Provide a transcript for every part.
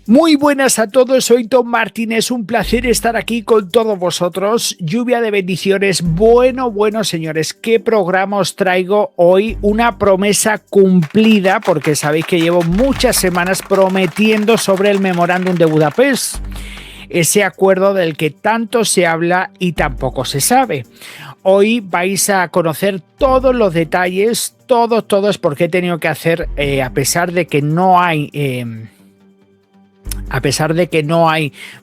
Muy buenas a todos, soy Tom Martínez, un placer estar aquí con todos vosotros. Lluvia de bendiciones. Bueno, señores, ¿qué programa os traigo hoy? Una promesa cumplida, porque sabéis que llevo muchas semanas prometiendo sobre el Memorándum de Budapest, ese acuerdo del que tanto se habla y tampoco se sabe. Hoy vais a conocer todos los detalles, todos, porque he tenido que hacer, a pesar de que no hay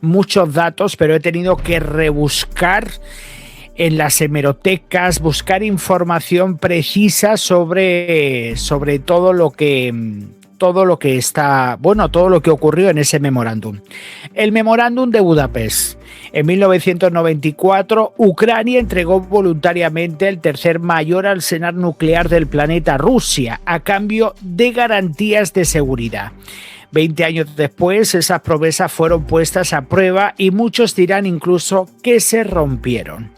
muchos datos, pero he tenido que rebuscar en las hemerotecas, buscar información precisa sobre todo lo que ocurrió en ese memorándum. El memorándum de Budapest. En 1994, Ucrania entregó voluntariamente el tercer mayor arsenal nuclear del planeta a Rusia, a cambio de garantías de seguridad. 20 años después, esas promesas fueron puestas a prueba y muchos dirán incluso que se rompieron.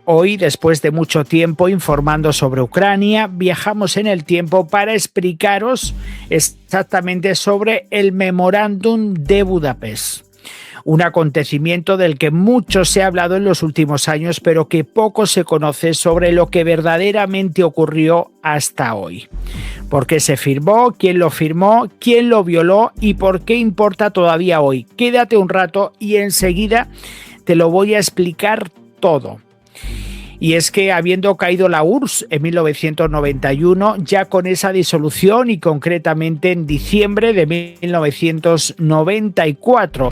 Hoy, después de mucho tiempo informando sobre Ucrania, viajamos en el tiempo para explicaros exactamente sobre el Memorándum de Budapest. Un acontecimiento del que mucho se ha hablado en los últimos años, pero que poco se conoce sobre lo que verdaderamente ocurrió hasta hoy. ¿Por qué se firmó? ¿Quién lo firmó? ¿Quién lo violó? ¿Y por qué importa todavía hoy? Quédate un rato y enseguida te lo voy a explicar todo. Y es que habiendo caído la URSS en 1991, ya con esa disolución y concretamente en diciembre de 1994,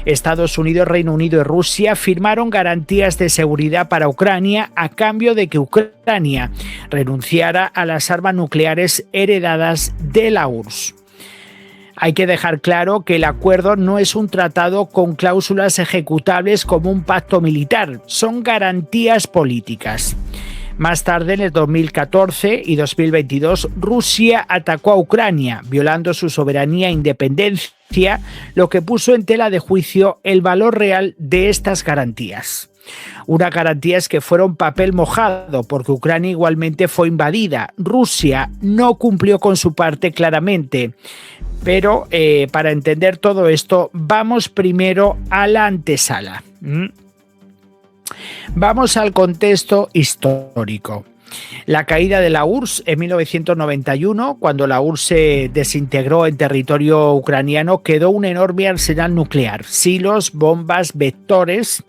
Estados Unidos, Reino Unido y Rusia firmaron garantías de seguridad para Ucrania a cambio de que Ucrania renunciara a las armas nucleares heredadas de la URSS. Hay que dejar claro que el acuerdo no es un tratado con cláusulas ejecutables como un pacto militar, son garantías políticas. Más tarde, en el 2014 y 2022, Rusia atacó a Ucrania, violando su soberanía e independencia, lo que puso en tela de juicio el valor real de estas garantías. Unas garantías que fueron papel mojado, porque Ucrania igualmente fue invadida. Rusia no cumplió con su parte claramente. Pero para entender todo esto, vamos primero a la antesala. Vamos al contexto histórico. La caída de la URSS en 1991, cuando la URSS se desintegró en territorio ucraniano, quedó un enorme arsenal nuclear, silos, bombas, vectores.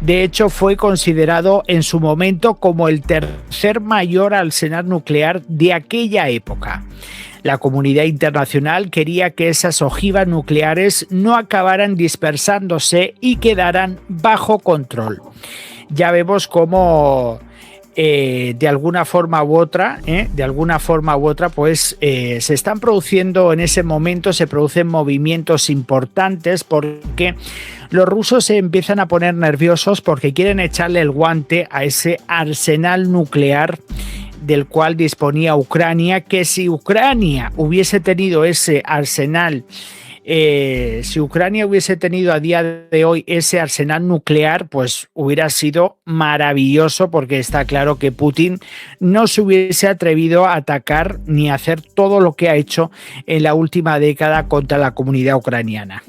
De hecho, fue considerado en su momento como el tercer mayor arsenal nuclear de aquella época. La comunidad internacional quería que esas ojivas nucleares no acabaran dispersándose y quedaran bajo control. Ya vemos cómo de alguna forma u otra, se están produciendo en ese momento, se producen movimientos importantes porque los rusos se empiezan a poner nerviosos porque quieren echarle el guante a ese arsenal nuclear del cual disponía Ucrania, que si Ucrania hubiese tenido ese arsenal, si Ucrania hubiese tenido a día de hoy ese arsenal nuclear, pues hubiera sido maravilloso, porque está claro que Putin no se hubiese atrevido a atacar ni a hacer todo lo que ha hecho en la última década contra la comunidad ucraniana.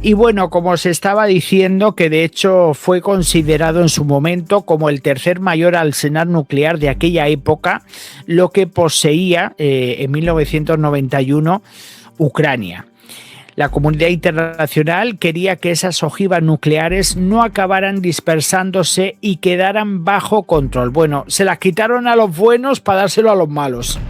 Y bueno, como os estaba diciendo, que de hecho fue considerado en su momento como el tercer mayor arsenal nuclear de aquella época, lo que poseía en 1991 Ucrania. La comunidad internacional quería que esas ojivas nucleares no acabaran dispersándose y quedaran bajo control. Bueno, se las quitaron a los buenos para dárselo a los malos.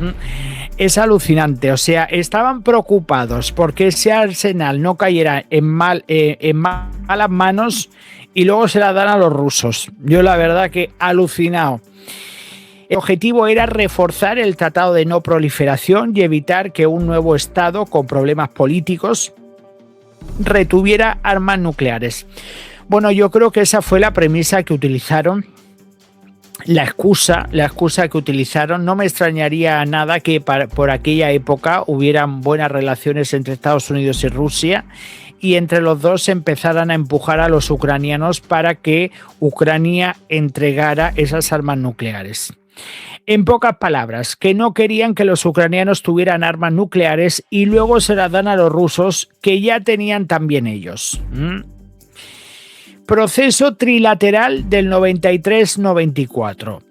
Es alucinante, o sea, estaban preocupados porque ese arsenal no cayera en malas manos y luego se la dan a los rusos. Yo la verdad que alucinado. El objetivo era reforzar el Tratado de No Proliferación y evitar que un nuevo Estado con problemas políticos retuviera armas nucleares. Bueno, yo creo que esa fue la premisa que utilizaron, la excusa que utilizaron. No me extrañaría nada que por aquella época hubieran buenas relaciones entre Estados Unidos y Rusia, y entre los dos empezaran a empujar a los ucranianos para que Ucrania entregara esas armas nucleares. En pocas palabras, que no querían que los ucranianos tuvieran armas nucleares y luego se las dan a los rusos, que ya tenían también ellos. Proceso trilateral del 93-94.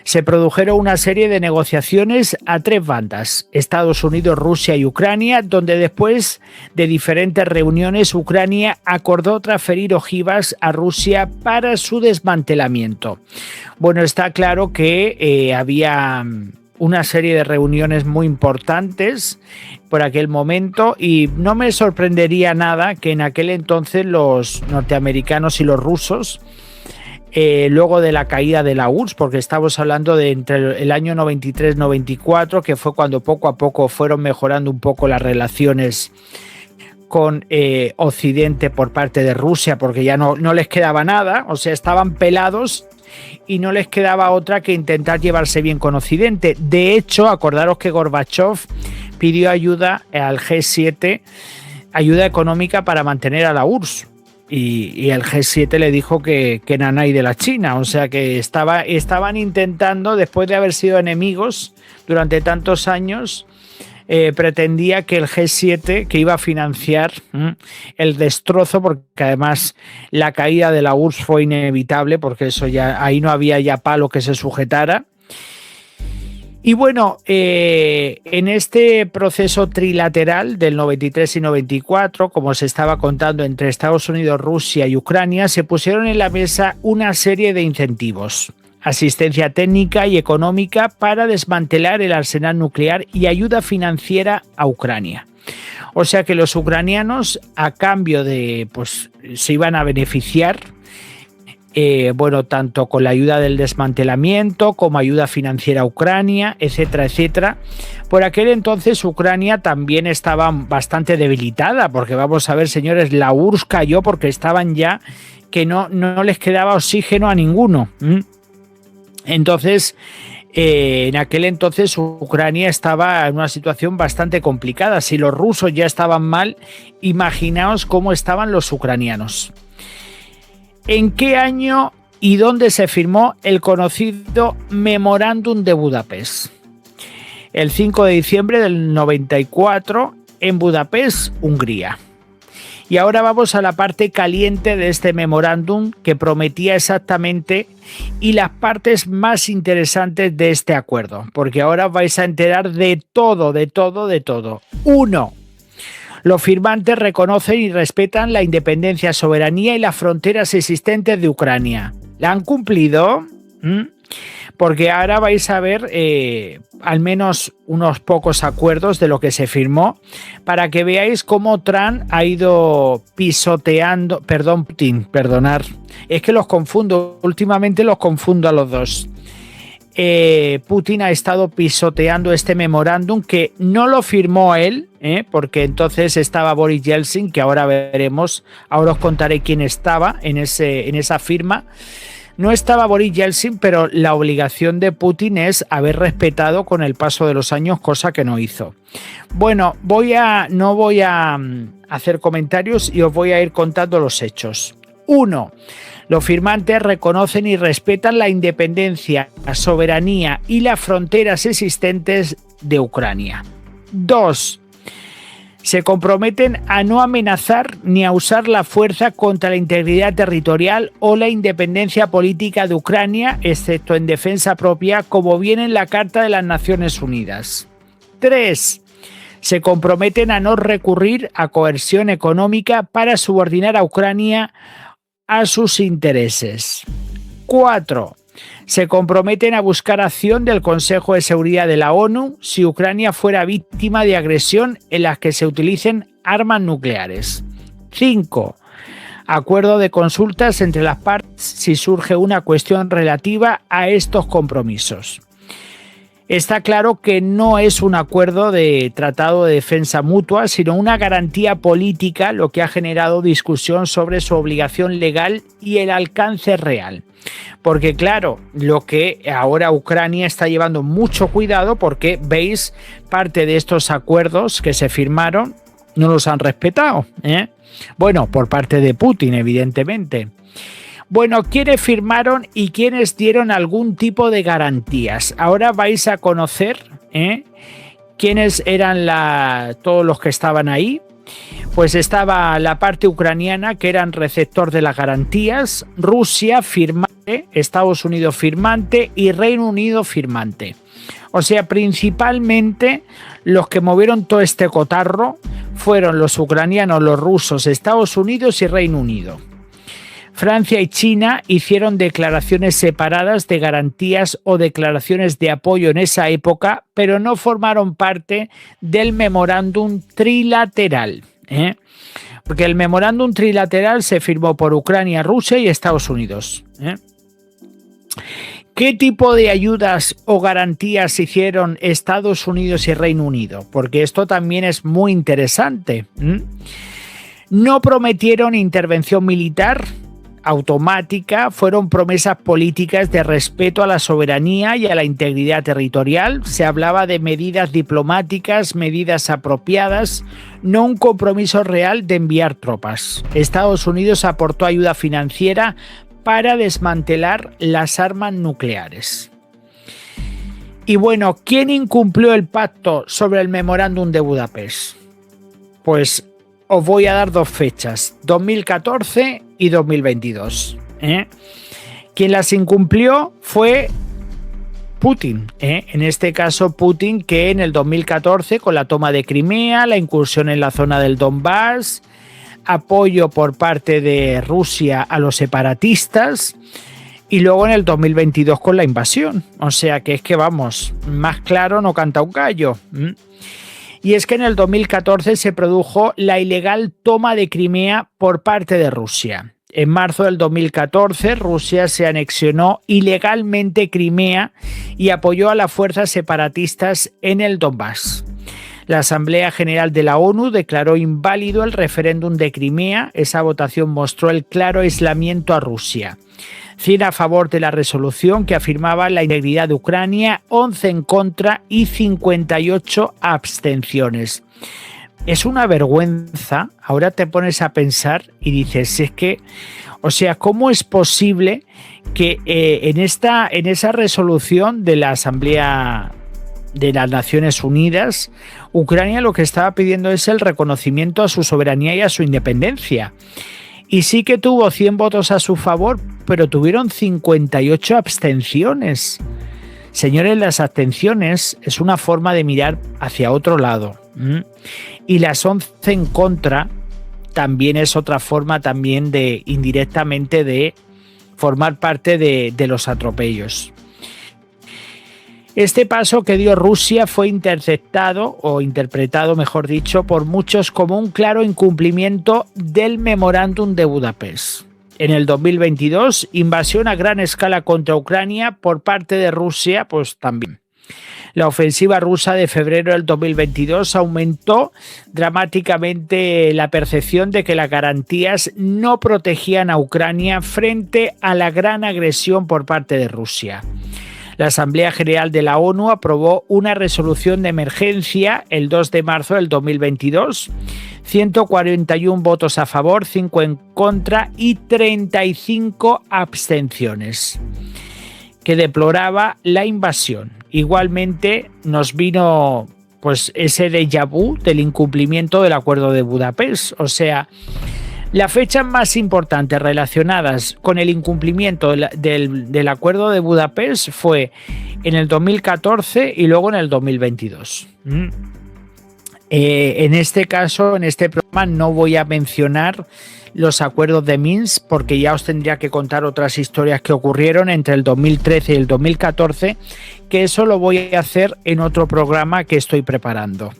Se produjeron una serie de negociaciones a tres bandas, Estados Unidos, Rusia y Ucrania, donde después de diferentes reuniones Ucrania acordó transferir ojivas a Rusia para su desmantelamiento. Bueno, está claro que había una serie de reuniones muy importantes por aquel momento y no me sorprendería nada que en aquel entonces los norteamericanos y los rusos, luego de la caída de la URSS, porque estamos hablando de entre el año 93-94, que fue cuando poco a poco fueron mejorando un poco las relaciones con Occidente por parte de Rusia, porque ya no les quedaba nada, o sea, estaban pelados y no les quedaba otra que intentar llevarse bien con Occidente. De hecho, acordaros que Gorbachov pidió ayuda al G7, ayuda económica para mantener a la URSS. Y el G7 le dijo que nanay de la China, o sea que estaban intentando, después de haber sido enemigos durante tantos años, pretendía que el G7, que iba a financiar el destrozo, porque además la caída de la URSS fue inevitable, porque eso ya ahí no había ya palo que se sujetara. Y bueno, en este proceso trilateral del 93 y 94, como se estaba contando entre Estados Unidos, Rusia y Ucrania, se pusieron en la mesa una serie de incentivos, asistencia técnica y económica para desmantelar el arsenal nuclear y ayuda financiera a Ucrania. O sea que los ucranianos, a cambio de, pues, se iban a beneficiar, bueno, tanto con la ayuda del desmantelamiento como ayuda financiera a Ucrania, etcétera, etcétera. Por aquel entonces Ucrania también estaba bastante debilitada, porque vamos a ver, señores, la URSS cayó porque estaban ya que no les quedaba oxígeno a ninguno. Entonces, en aquel entonces Ucrania estaba en una situación bastante complicada. Si los rusos ya estaban mal, imaginaos cómo estaban los ucranianos. ¿En qué año y dónde se firmó el conocido Memorándum de Budapest? El 5 de diciembre del 94 en Budapest, Hungría. Y ahora vamos a la parte caliente de este memorándum que prometía exactamente y las partes más interesantes de este acuerdo, porque ahora os vais a enterar de todo, de todo, de todo. 1. Los firmantes reconocen y respetan la independencia, soberanía y las fronteras existentes de Ucrania. ¿La han cumplido? Porque ahora vais a ver al menos unos pocos acuerdos de lo que se firmó para que veáis cómo Trump ha ido pisoteando, Putin, perdonar, es que los confundo, últimamente los confundo a los dos. Putin ha estado pisoteando este memorándum que no lo firmó él, porque entonces estaba Boris Yeltsin, que ahora veremos, ahora os contaré quién estaba en esa firma. No estaba Boris Yeltsin, pero la obligación de Putin es haber respetado con el paso de los años, cosa que no hizo. Bueno, no voy a hacer comentarios y os voy a ir contando los hechos. 1. Los firmantes reconocen y respetan la independencia, la soberanía y las fronteras existentes de Ucrania. 2. Se comprometen a no amenazar ni a usar la fuerza contra la integridad territorial o la independencia política de Ucrania, excepto en defensa propia, como viene en la Carta de las Naciones Unidas. 3. Se comprometen a no recurrir a coerción económica para subordinar a Ucrania a sus intereses. 4. Se comprometen a buscar acción del Consejo de Seguridad de la ONU si Ucrania fuera víctima de agresión en las que se utilicen armas nucleares. 5. Acuerdo de consultas entre las partes si surge una cuestión relativa a estos compromisos. Está claro que no es un acuerdo de tratado de defensa mutua, sino una garantía política, lo que ha generado discusión sobre su obligación legal y el alcance real. Porque claro, lo que ahora Ucrania está llevando mucho cuidado porque veis parte de estos acuerdos que se firmaron no los han respetado, Bueno, por parte de Putin, evidentemente. Bueno, ¿quiénes firmaron y quiénes dieron algún tipo de garantías? Ahora vais a conocer quiénes eran todos los que estaban ahí. Pues estaba la parte ucraniana, que eran receptor de las garantías, Rusia firmante, Estados Unidos firmante y Reino Unido firmante. O sea, principalmente los que movieron todo este cotarro fueron los ucranianos, los rusos, Estados Unidos y Reino Unido. Francia y China hicieron declaraciones separadas de garantías o declaraciones de apoyo en esa época, pero no formaron parte del memorándum trilateral. Porque el memorándum trilateral se firmó por Ucrania, Rusia y Estados Unidos. ¿Qué tipo de ayudas o garantías hicieron Estados Unidos y Reino Unido? Porque esto también es muy interesante. No prometieron intervención militar automática, fueron promesas políticas de respeto a la soberanía y a la integridad territorial. Se hablaba de medidas diplomáticas, medidas apropiadas, no un compromiso real de enviar tropas. Estados Unidos aportó ayuda financiera para desmantelar las armas nucleares. Y bueno, ¿quién incumplió el pacto sobre el memorándum de Budapest? Pues os voy a dar dos fechas, 2014 y 2022. Quien las incumplió fue Putin. En este caso Putin, que en el 2014 con la toma de Crimea, la incursión en la zona del Donbass, apoyo por parte de Rusia a los separatistas y luego en el 2022 con la invasión. O sea que es que vamos, más claro no canta un gallo. Y es que en el 2014 se produjo la ilegal toma de Crimea por parte de Rusia. En marzo del 2014, Rusia se anexionó ilegalmente Crimea y apoyó a las fuerzas separatistas en el Donbass. La Asamblea General de la ONU declaró inválido el referéndum de Crimea. Esa votación mostró el claro aislamiento a Rusia. 100 a favor de la resolución que afirmaba la integridad de Ucrania, 11 en contra y 58 abstenciones. Es una vergüenza. Ahora te pones a pensar y dices, es que, o sea, ¿cómo es posible que en esa resolución de la Asamblea de las Naciones Unidas, Ucrania lo que estaba pidiendo es el reconocimiento a su soberanía y a su independencia? Y sí que tuvo 100 votos a su favor, pero tuvieron 58 abstenciones. Señores, las abstenciones es una forma de mirar hacia otro lado. Y las 11 en contra también es otra forma también de indirectamente de formar parte de los atropellos. Este paso que dio Rusia fue interceptado, o interpretado mejor dicho, por muchos como un claro incumplimiento del memorándum de Budapest. En el 2022, invasión a gran escala contra Ucrania por parte de Rusia, pues también. La ofensiva rusa de febrero del 2022 aumentó dramáticamente la percepción de que las garantías no protegían a Ucrania frente a la gran agresión por parte de Rusia. La Asamblea General de la ONU aprobó una resolución de emergencia el 2 de marzo del 2022, 141 votos a favor, 5 en contra y 35 abstenciones, que deploraba la invasión. Igualmente nos vino pues ese déjà vu del incumplimiento del Acuerdo de Budapest, o sea, las fechas más importantes relacionadas con el incumplimiento del Acuerdo de Budapest fue en el 2014 y luego en el 2022. En este caso, en este programa, no voy a mencionar los acuerdos de Minsk porque ya os tendría que contar otras historias que ocurrieron entre el 2013 y el 2014, que eso lo voy a hacer en otro programa que estoy preparando.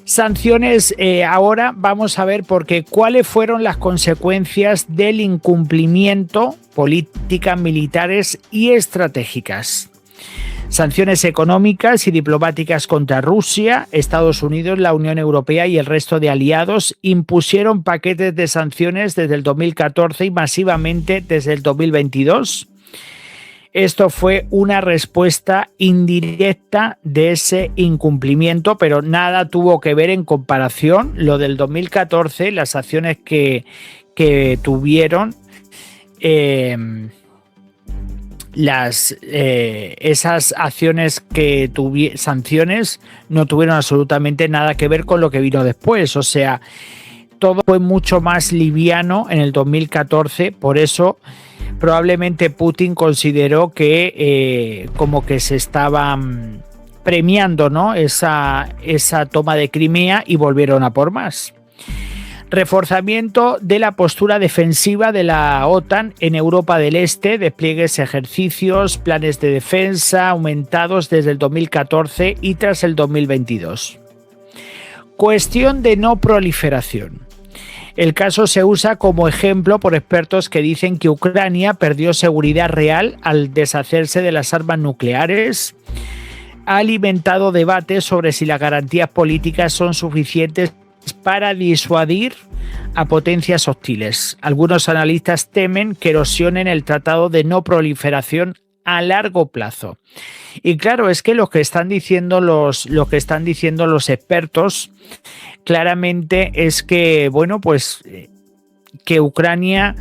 Sanciones, ahora vamos a ver cuáles fueron las consecuencias del incumplimiento, políticas militares y estratégicas. Sanciones económicas y diplomáticas contra Rusia, Estados Unidos, la Unión Europea y el resto de aliados impusieron paquetes de sanciones desde el 2014 y masivamente desde el 2022. Esto fue una respuesta indirecta de ese incumplimiento, pero nada tuvo que ver en comparación. Lo del 2014, las acciones que tuvieron esas acciones sanciones no tuvieron absolutamente nada que ver con lo que vino después. O sea, todo fue mucho más liviano en el 2014, por eso probablemente Putin consideró que como que se estaba premiando, ¿no?, esa toma de Crimea, y volvieron a por más. Reforzamiento de la postura defensiva de la OTAN en Europa del Este, despliegues, ejercicios, planes de defensa aumentados desde el 2014 y tras el 2022. Cuestión de no proliferación. El caso se usa como ejemplo por expertos que dicen que Ucrania perdió seguridad real al deshacerse de las armas nucleares. Ha alimentado debates sobre si las garantías políticas son suficientes para disuadir a potencias hostiles. Algunos analistas temen que erosionen el tratado de no proliferación a largo plazo. Y claro, es que lo que están diciendo los expertos claramente es que, bueno, pues que Ucrania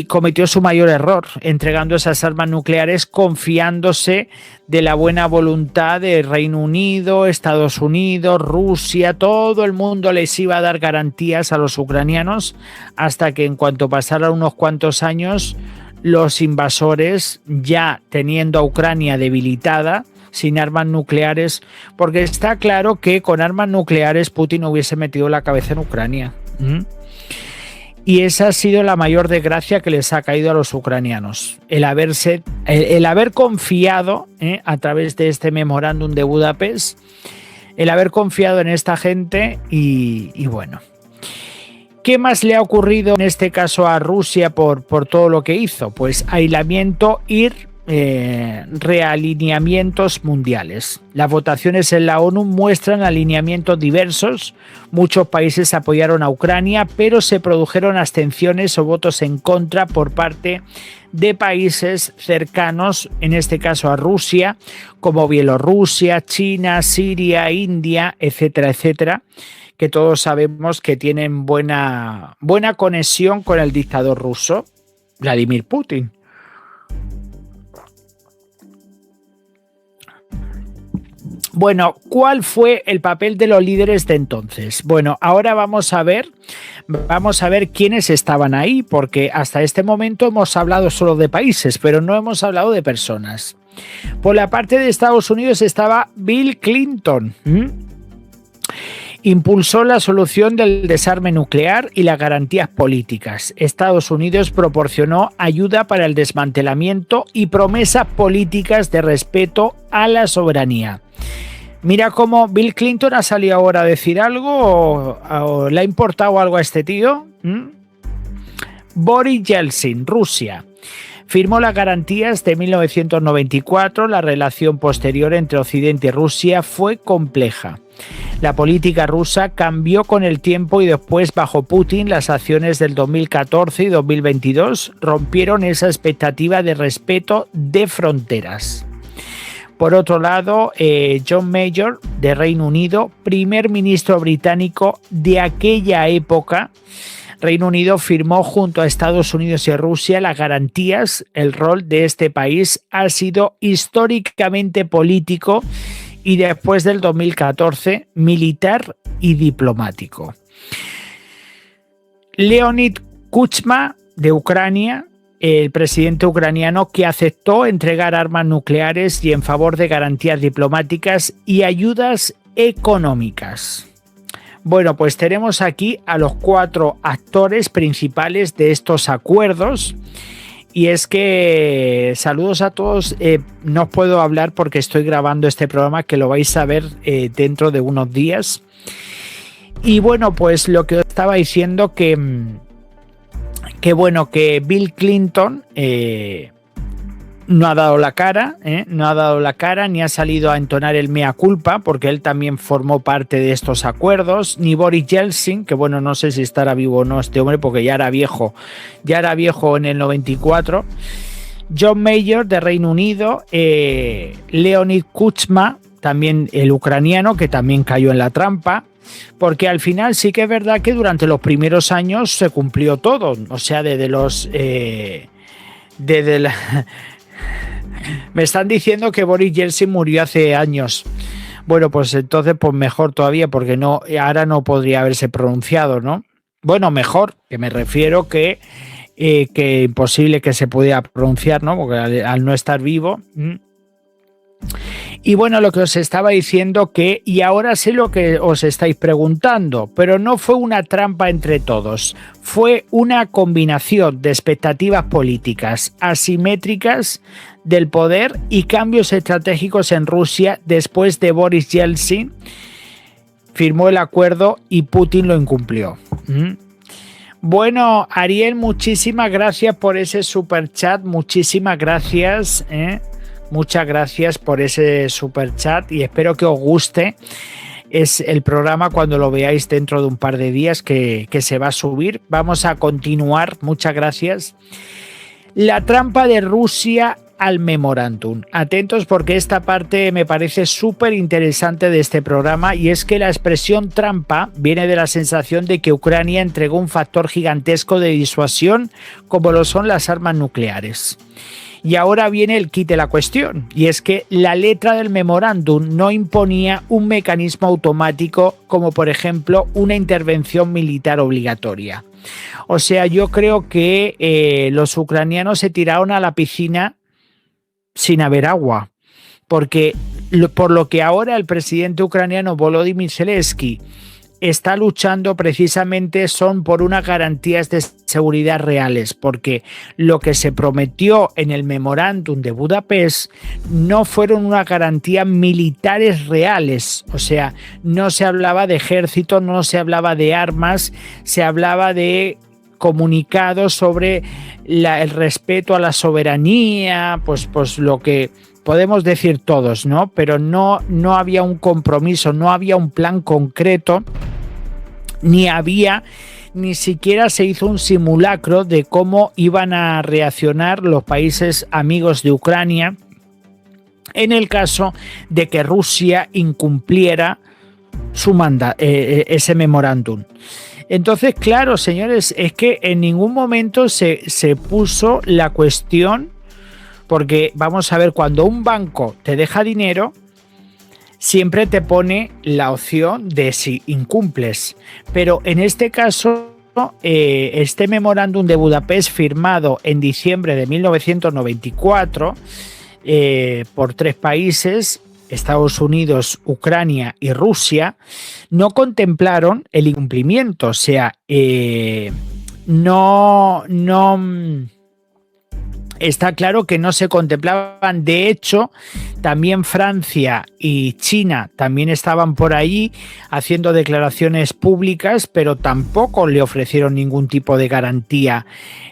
cometió su mayor error entregando esas armas nucleares, confiándose de la buena voluntad de Reino Unido, Estados Unidos, Rusia. Todo el mundo les iba a dar garantías a los ucranianos, hasta que en cuanto pasaran unos cuantos años, los invasores, ya teniendo a Ucrania debilitada, sin armas nucleares, porque está claro que con armas nucleares Putin hubiese metido la cabeza en Ucrania. Y esa ha sido la mayor desgracia que les ha caído a los ucranianos, el haber confiado, a través de este memorándum de Budapest, el haber confiado en esta gente y bueno. ¿Qué más le ha ocurrido en este caso a Rusia por todo lo que hizo? Pues aislamiento y realineamientos mundiales. Las votaciones en la ONU muestran alineamientos diversos. Muchos países apoyaron a Ucrania, pero se produjeron abstenciones o votos en contra por parte de países cercanos, en este caso a Rusia, como Bielorrusia, China, Siria, India, etcétera, etcétera, que todos sabemos que tienen buena conexión con el dictador ruso, Vladimir Putin. Bueno, ¿cuál fue el papel de los líderes de entonces? Bueno, ahora vamos a ver quiénes estaban ahí, porque hasta este momento hemos hablado solo de países, pero no hemos hablado de personas. Por la parte de Estados Unidos estaba Bill Clinton. Impulsó la solución del desarme nuclear y las garantías políticas. Estados Unidos proporcionó ayuda para el desmantelamiento y promesas políticas de respeto a la soberanía. Mira cómo Bill Clinton ha salido ahora a decir algo, o le ha importado algo a este tío. Boris Yeltsin, Rusia. Firmó las garantías de 1994. La relación posterior entre Occidente y Rusia fue compleja. La política rusa cambió con el tiempo y después, bajo Putin, las acciones del 2014 y 2022 rompieron esa expectativa de respeto de fronteras. Por otro lado, John Major, de Reino Unido, primer ministro británico de aquella época, Reino Unido firmó junto a Estados Unidos y Rusia las garantías. El rol de este país ha sido históricamente político y después del 2014 militar y diplomático. Leonid Kuchma, de Ucrania, el presidente ucraniano, que aceptó entregar armas nucleares y en favor de garantías diplomáticas y ayudas económicas. Bueno, pues tenemos aquí a los 4 actores principales de estos acuerdos. Y es que, saludos a todos, no os puedo hablar porque estoy grabando este programa, que lo vais a ver dentro de unos días. Y bueno, pues lo que os estaba diciendo, que Bill Clinton no ha dado la cara, ni ha salido a entonar el mea culpa, porque él también formó parte de estos acuerdos, ni Boris Yeltsin, que bueno, no sé si estará vivo o no este hombre, porque ya era viejo en el 94, John Major, de Reino Unido, Leonid Kuchma, también el ucraniano, que también cayó en la trampa, porque al final sí que es verdad que durante los primeros años se cumplió todo, o sea, desde la... Me están diciendo que Boris Yeltsin murió hace años. Bueno, pues entonces pues mejor todavía, porque no, ahora no podría haberse pronunciado, ¿no? Bueno, mejor, que me refiero que imposible que se pudiera pronunciar, ¿no? Porque al no estar vivo. Y bueno, lo que os estaba diciendo y ahora sé lo que os estáis preguntando, pero no fue una trampa entre todos, fue una combinación de expectativas políticas asimétricas del poder y cambios estratégicos en Rusia después de Boris Yeltsin firmó el acuerdo y Putin lo incumplió. Bueno, Ariel, muchísimas gracias por ese superchat, muchísimas gracias, Muchas gracias por ese super chat y espero que os guste. Es el programa cuando lo veáis dentro de un par de días que se va a subir. Vamos a continuar. Muchas gracias. La trampa de Rusia al memorándum. Atentos porque esta parte me parece súper interesante de este programa y es que la expresión trampa viene de la sensación de que Ucrania entregó un factor gigantesco de disuasión como lo son las armas nucleares. Y ahora viene el quid de la cuestión, y es que la letra del memorándum no imponía un mecanismo automático como por ejemplo una intervención militar obligatoria. O sea, yo creo que los ucranianos se tiraron a la piscina sin haber agua, porque por lo que ahora el presidente ucraniano Volodymyr Zelensky está luchando precisamente son por unas garantías de seguridad reales, porque lo que se prometió en el memorándum de Budapest no fueron unas garantías militares reales, o sea, no se hablaba de ejército, no se hablaba de armas, se hablaba de comunicados sobre el respeto a la soberanía, pues lo que podemos decir todos, ¿no? Pero no había un compromiso, no había un plan concreto, ni siquiera se hizo un simulacro de cómo iban a reaccionar los países amigos de Ucrania en el caso de que Rusia incumpliera ese memorándum. Entonces, claro, señores, es que en ningún momento se puso la cuestión, porque vamos a ver, cuando un banco te deja dinero, siempre te pone la opción de si incumples. Pero en este caso, este memorándum de Budapest firmado en diciembre de 1994 por 3 países, Estados Unidos, Ucrania y Rusia, no contemplaron el incumplimiento. O sea, no está claro que no se contemplaban. De hecho, también Francia y China también estaban por allí haciendo declaraciones públicas, pero tampoco le ofrecieron ningún tipo de garantía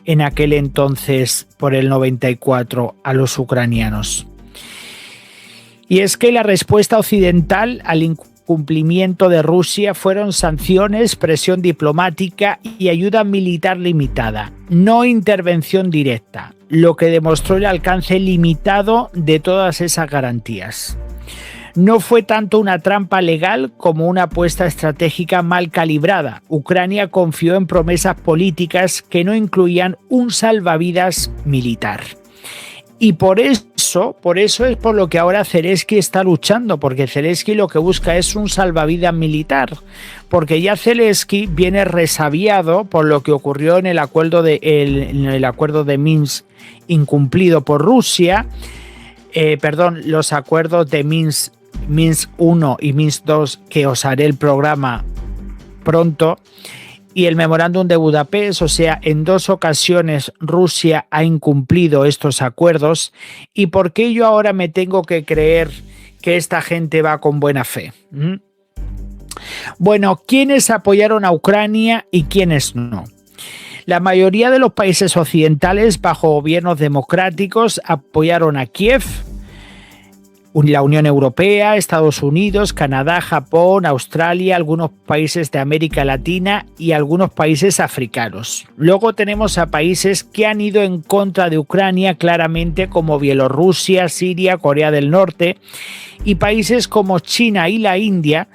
en aquel entonces, por el 94, a los ucranianos. Y es que la respuesta occidental al incumplimiento de Rusia fueron sanciones, presión diplomática y ayuda militar limitada, no intervención directa, lo que demostró el alcance limitado de todas esas garantías. No fue tanto una trampa legal como una apuesta estratégica mal calibrada. Ucrania confió en promesas políticas que no incluían un salvavidas militar. Y por eso es por lo que ahora Zelensky está luchando, porque Zelensky lo que busca es un salvavidas militar, porque ya Zelensky viene resabiado por lo que ocurrió en el acuerdo de Minsk incumplido por Rusia, los acuerdos de Minsk 1 y Minsk 2, que os haré el programa pronto, y el memorándum de Budapest. O sea, en 2 ocasiones Rusia ha incumplido estos acuerdos. ¿Y por qué yo ahora me tengo que creer que esta gente va con buena fe? Bueno, ¿quiénes apoyaron a Ucrania y quiénes no? La mayoría de los países occidentales, bajo gobiernos democráticos, apoyaron a Kiev, la Unión Europea, Estados Unidos, Canadá, Japón, Australia, algunos países de América Latina y algunos países africanos. Luego tenemos a países que han ido en contra de Ucrania claramente, como Bielorrusia, Siria, Corea del Norte, y países como China y la India,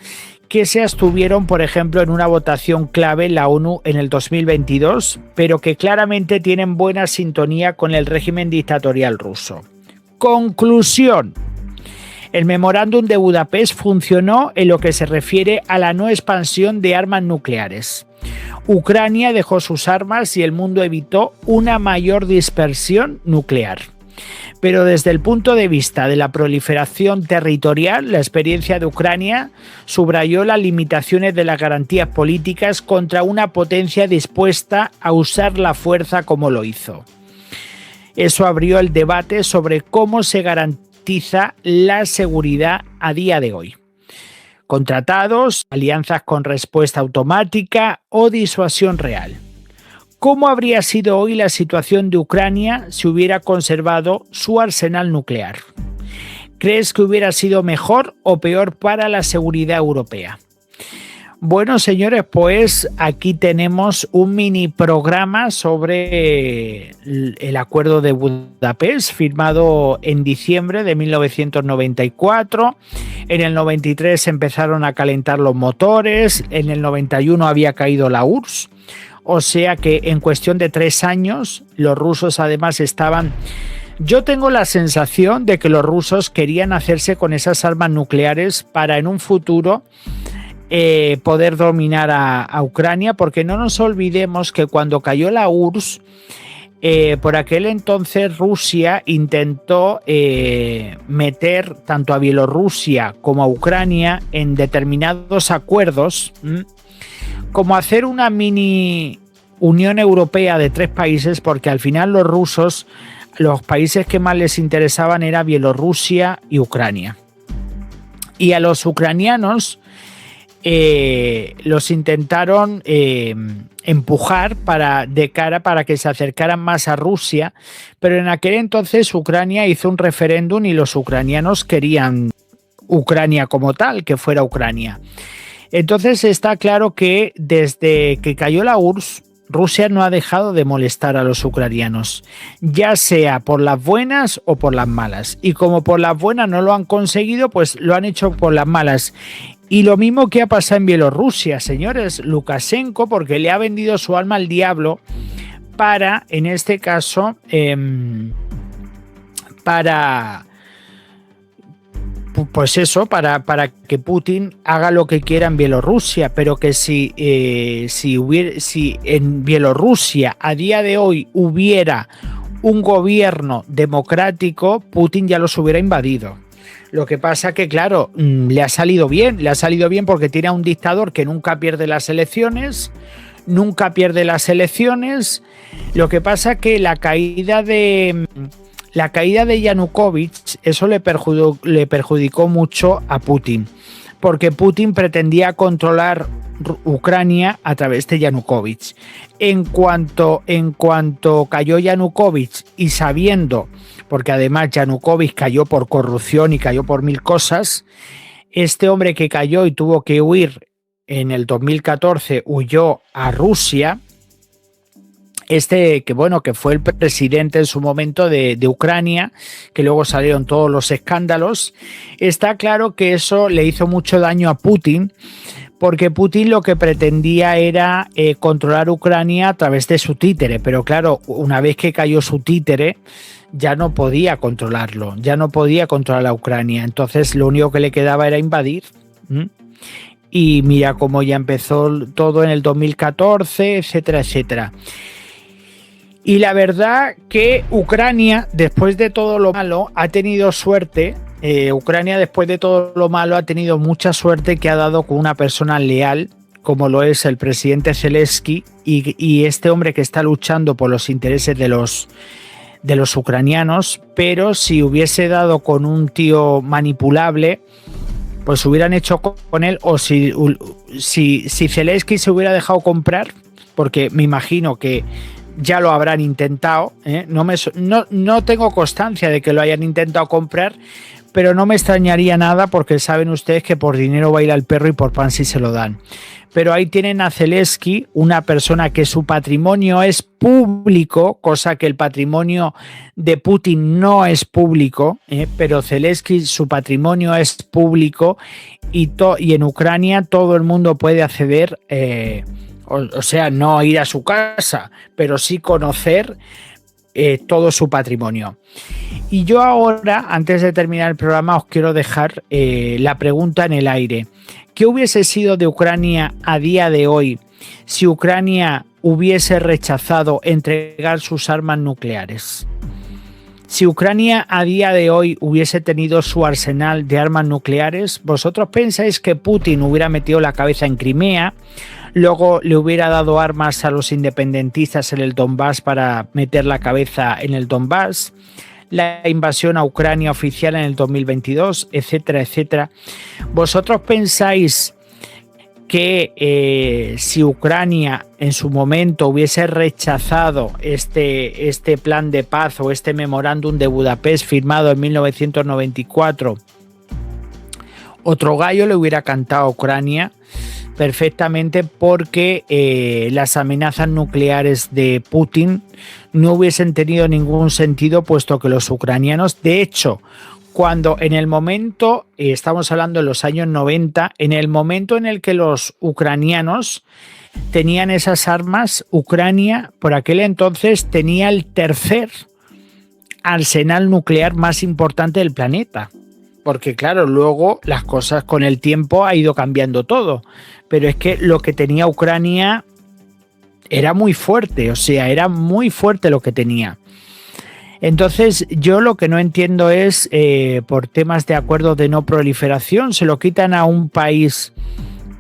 que se abstuvieron, por ejemplo, en una votación clave en la ONU en el 2022, pero que claramente tienen buena sintonía con el régimen dictatorial ruso. Conclusión. El memorándum de Budapest funcionó en lo que se refiere a la no expansión de armas nucleares. Ucrania dejó sus armas y el mundo evitó una mayor dispersión nuclear. Pero desde el punto de vista de la proliferación territorial, la experiencia de Ucrania subrayó las limitaciones de las garantías políticas contra una potencia dispuesta a usar la fuerza como lo hizo. Eso abrió el debate sobre cómo se garantiza la seguridad a día de hoy. Con tratados, alianzas con respuesta automática o disuasión real. ¿Cómo habría sido hoy la situación de Ucrania si hubiera conservado su arsenal nuclear? ¿Crees que hubiera sido mejor o peor para la seguridad europea? Bueno, señores, pues aquí tenemos un mini programa sobre el Acuerdo de Budapest, firmado en diciembre de 1994. En el 93 empezaron a calentar los motores, en el 91 había caído la URSS. O sea que en cuestión de 3 años los rusos además estaban... Yo tengo la sensación de que los rusos querían hacerse con esas armas nucleares para en un futuro poder dominar a Ucrania, porque no nos olvidemos que cuando cayó la URSS, por aquel entonces Rusia intentó meter tanto a Bielorrusia como a Ucrania en determinados acuerdos, como hacer una mini Unión Europea de 3 países, porque al final los rusos, los países que más les interesaban era Bielorrusia y Ucrania. Y a los ucranianos los intentaron empujar de cara para que se acercaran más a Rusia, pero en aquel entonces Ucrania hizo un referéndum y los ucranianos querían Ucrania como tal, que fuera Ucrania. Entonces está claro que desde que cayó la URSS, Rusia no ha dejado de molestar a los ucranianos, ya sea por las buenas o por las malas. Y como por las buenas no lo han conseguido, pues lo han hecho por las malas. Y lo mismo que ha pasado en Bielorrusia, señores. Lukashenko, porque le ha vendido su alma al diablo para, en este caso, pues eso, para que Putin haga lo que quiera en Bielorrusia, pero que si en Bielorrusia a día de hoy hubiera un gobierno democrático, Putin ya los hubiera invadido. Lo que pasa que, claro, le ha salido bien porque tiene a un dictador que nunca pierde las elecciones. Lo que pasa que la caída de Yanukovych, eso le perjudicó mucho a Putin, porque Putin pretendía controlar Ucrania a través de Yanukovych. En cuanto cayó Yanukovych y sabiendo, porque además Yanukovych cayó por corrupción y cayó por 1000 cosas, este hombre que cayó y tuvo que huir en el 2014, huyó a Rusia. Que fue el presidente en su momento de Ucrania, que luego salieron todos los escándalos. Está claro que eso le hizo mucho daño a Putin, porque Putin lo que pretendía era controlar Ucrania a través de su títere, pero claro, una vez que cayó su títere, ya no podía controlarlo, ya no podía controlar a Ucrania, entonces lo único que le quedaba era invadir. Y mira cómo ya empezó todo en el 2014, etcétera, etcétera. Y la verdad que Ucrania, después de todo lo malo, ha tenido suerte. Ucrania, después de todo lo malo, ha tenido mucha suerte que ha dado con una persona leal, como lo es el presidente Zelensky, y este hombre que está luchando por los intereses de los ucranianos. Pero si hubiese dado con un tío manipulable, pues hubieran hecho con él, o si Zelensky se hubiera dejado comprar, porque me imagino que ya lo habrán intentado, no tengo constancia de que lo hayan intentado comprar, pero no me extrañaría nada porque saben ustedes que por dinero baila el perro y por pan sí se lo dan. Pero ahí tienen a Zelensky, una persona que su patrimonio es público, cosa que el patrimonio de Putin no es público, pero Zelensky, su patrimonio es público y en Ucrania todo el mundo puede acceder, o sea, no ir a su casa, pero sí conocer todo su patrimonio. Y yo ahora, antes de terminar el programa, os quiero dejar la pregunta en el aire. ¿Qué hubiese sido de Ucrania a día de hoy si Ucrania hubiese rechazado entregar sus armas nucleares? Si Ucrania a día de hoy hubiese tenido su arsenal de armas nucleares, ¿vosotros pensáis que Putin hubiera metido la cabeza en Crimea, luego le hubiera dado armas a los independentistas en el Donbass para meter la cabeza en el Donbass, la invasión a Ucrania oficial en el 2022, etcétera, etcétera? ¿Vosotros pensáis que si Ucrania en su momento hubiese rechazado este plan de paz o este memorándum de Budapest firmado en 1994, otro gallo le hubiera cantado a Ucrania perfectamente, porque las amenazas nucleares de Putin no hubiesen tenido ningún sentido, puesto que los ucranianos, de hecho, cuando en el momento, estamos hablando de los años 90, en el momento en el que los ucranianos tenían esas armas, Ucrania por aquel entonces tenía el tercer arsenal nuclear más importante del planeta. Porque claro, luego las cosas con el tiempo ha ido cambiando todo. Pero es que lo que tenía Ucrania era muy fuerte, o sea, era muy fuerte lo que tenía. Entonces yo lo que no entiendo es, por temas de acuerdo de no proliferación, se lo quitan a un país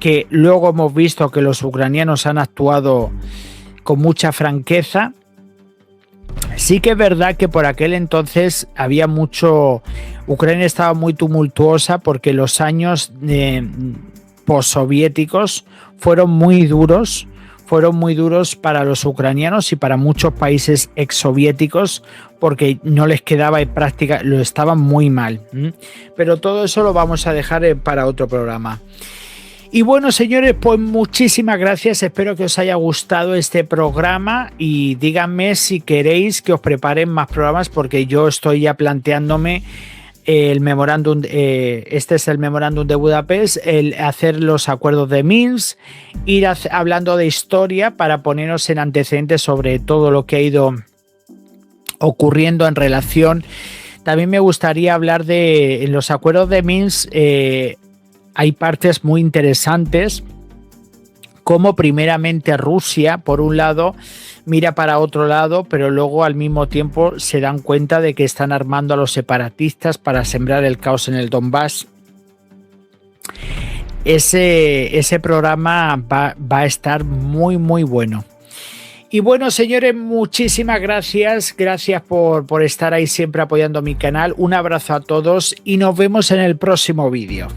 que luego hemos visto que los ucranianos han actuado con mucha franqueza. Sí que es verdad que por aquel entonces había mucho... Ucrania estaba muy tumultuosa porque los años postsoviéticos fueron muy duros para los ucranianos y para muchos países exsoviéticos, porque no les quedaba en práctica, lo estaban muy mal. Pero todo eso lo vamos a dejar para otro programa. Y bueno, señores, pues muchísimas gracias. Espero que os haya gustado este programa y díganme si queréis que os preparen más programas, porque yo estoy ya planteándome el memorándum, este es el memorándum de Budapest, el hacer los acuerdos de Minsk, ir hablando de historia para ponernos en antecedentes sobre todo lo que ha ido ocurriendo en relación. También me gustaría hablar de en los acuerdos de Minsk. Hay partes muy interesantes, como primeramente Rusia, por un lado, mira para otro lado, pero luego al mismo tiempo se dan cuenta de que están armando a los separatistas para sembrar el caos en el Donbass. Ese programa va a estar muy, muy bueno. Y bueno, señores, muchísimas gracias. Gracias por estar ahí siempre apoyando mi canal. Un abrazo a todos y nos vemos en el próximo vídeo.